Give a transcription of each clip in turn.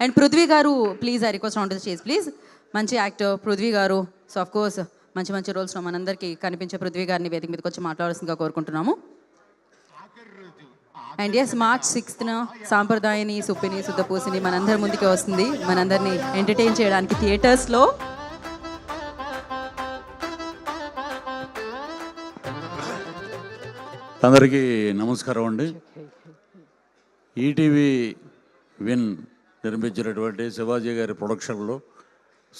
And Prithvi గారు please I request on to the stage please. మంచి actor Prithvi గారు. So of course మంచి మంచి రోల్స్లో మనందరికీ కనిపించే పృథ్వీ గారిని వేదిక మీదకి వచ్చి మాట్లాడాల్సిందిగా కోరుకుంటున్నాము. అండ్ ఎస్ మార్చ్ 6th సాంప్రదాయని సుప్పిని శుద్ధపూసిని మనందరి ముందుకే వస్తుంది, మనందరినీ ఎంటర్టైన్ చేయడానికి థియేటర్స్లో. అందరికీ నమస్కారం అండి. ఈటీవీ విన్ నిర్మించినటువంటి శివాజీ గారి ప్రొడక్షన్లో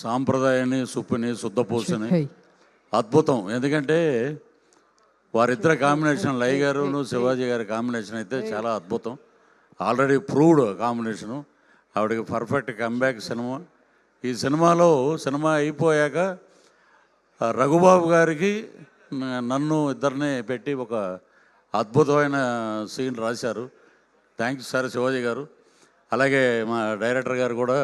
సాంప్రదాయాన్ని సుప్పిని శుద్ధపూసని అద్భుతం. ఎందుకంటే వారిద్దరు కాంబినేషన్, లై గారును శివాజీ గారి కాంబినేషన్ అయితే చాలా అద్భుతం. Already proved combination. ఆవిడకి పర్ఫెక్ట్ కంబ్యాక్ సినిమా. ఈ సినిమా అయిపోయాక రఘుబాబు గారికి నన్ను ఇద్దరిని పెట్టి ఒక అద్భుతమైన సీన్ రాశారు. థ్యాంక్స్ సార్ శివాజీ గారు. అలాగే మా డైరెక్టర్ గారు కూడా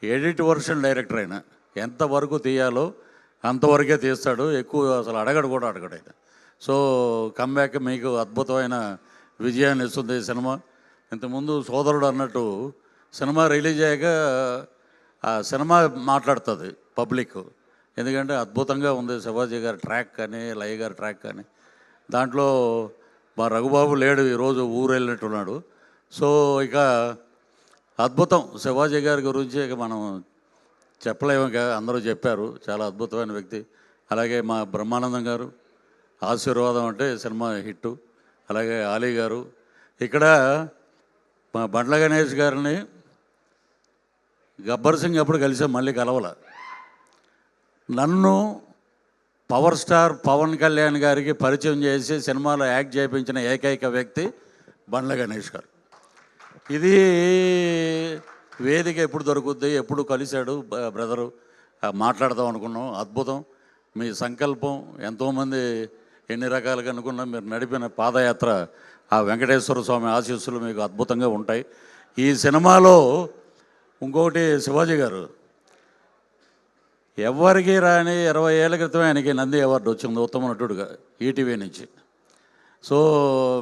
ఎడిట్ వర్షన్ డైరెక్టర్ అయినా ఎంతవరకు తీయాలో అంతవరకే తీస్తాడు, ఎక్కువ అసలు అడగడు ఆయన. సో కమ్బ్యాక్ మీకు అద్భుతమైన విజయాన్ని ఇస్తుంది ఈ సినిమా. ఇంతకుముందు సోదరుడు అన్నట్టు సినిమా రిలీజ్ అయ్యాక ఆ సినిమా మాట్లాడుతుంది పబ్లిక్. ఎందుకంటే అద్భుతంగా ఉంది శివాజీ గారి ట్రాక్ కానీ లయ గారి ట్రాక్ కానీ. దాంట్లో మా రఘుబాబు లేడు, ఈరోజు ఊరు వెళ్ళినట్టున్నాడు. సో ఇక అద్భుతం శివాజీ గారి గురించి ఇక మనం చెప్పలేము, ఇక అందరూ చెప్పారు. చాలా అద్భుతమైన వ్యక్తి. అలాగే మా బ్రహ్మానందం గారు ఆశీర్వాదం అంటే సినిమా హిట్టు. అలాగే ఆలీ గారు. ఇక్కడ మా బండ్ల గణేష్ గారిని గబ్బర్ సింగ్ ఎప్పుడు కలిసాం, మళ్ళీ కలవల. నన్ను పవర్ స్టార్ పవన్ కళ్యాణ్ గారికి పరిచయం చేసి సినిమాలో యాక్ట్ చేయించిన ఏకైక వ్యక్తి బండ్ల గణేష్ గారు. ఇది వేదిక ఎప్పుడు దొరుకుద్ది, ఎప్పుడు కలిశాడు బ్రదరు, మాట్లాడదాం అనుకున్నాం. అద్భుతం. మీ సంకల్పం ఎంతోమంది ఎన్ని రకాలుగా అనుకున్నా మీరు నడిపిన పాదయాత్ర, ఆ వెంకటేశ్వర స్వామి ఆశీస్సులు మీకు అద్భుతంగా ఉంటాయి. ఈ సినిమాలో ఇంకొకటి శివాజీ గారు ఎవరికి రాని 20 ఏళ్ల క్రితమే ఆయనకి నంది అవార్డు వచ్చింది ఉత్తమ నటుడుగా ఈటీవీ నుంచి. సో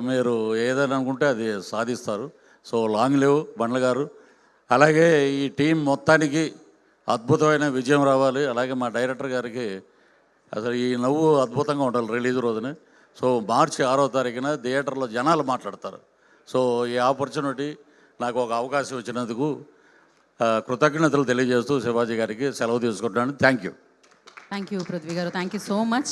మీరు ఏదైనా అనుకుంటే అది సాధిస్తారు. సో లాంగ్ లివ్ బండ్ల గారు. అలాగే ఈ టీం మొత్తానికి అద్భుతమైన విజయం రావాలి. అలాగే మా డైరెక్టర్ గారికి అసలు ఈ నవ్వు అద్భుతంగా ఉండాలి రిలీజ్ రోజున. సో మార్చి 6వ తారీఖున థియేటర్లో జనాలు మాట్లాడతారు. సో ఈ ఆపర్చునిటీ నాకు ఒక అవకాశం ఇచ్చినందుకు కృతజ్ఞతలు తెలియజేస్తూ శివాజీ గారికి సెలవు తీసుకుంటున్నాను. థ్యాంక్ యూ పృథ్వీ గారు. Thank you so much.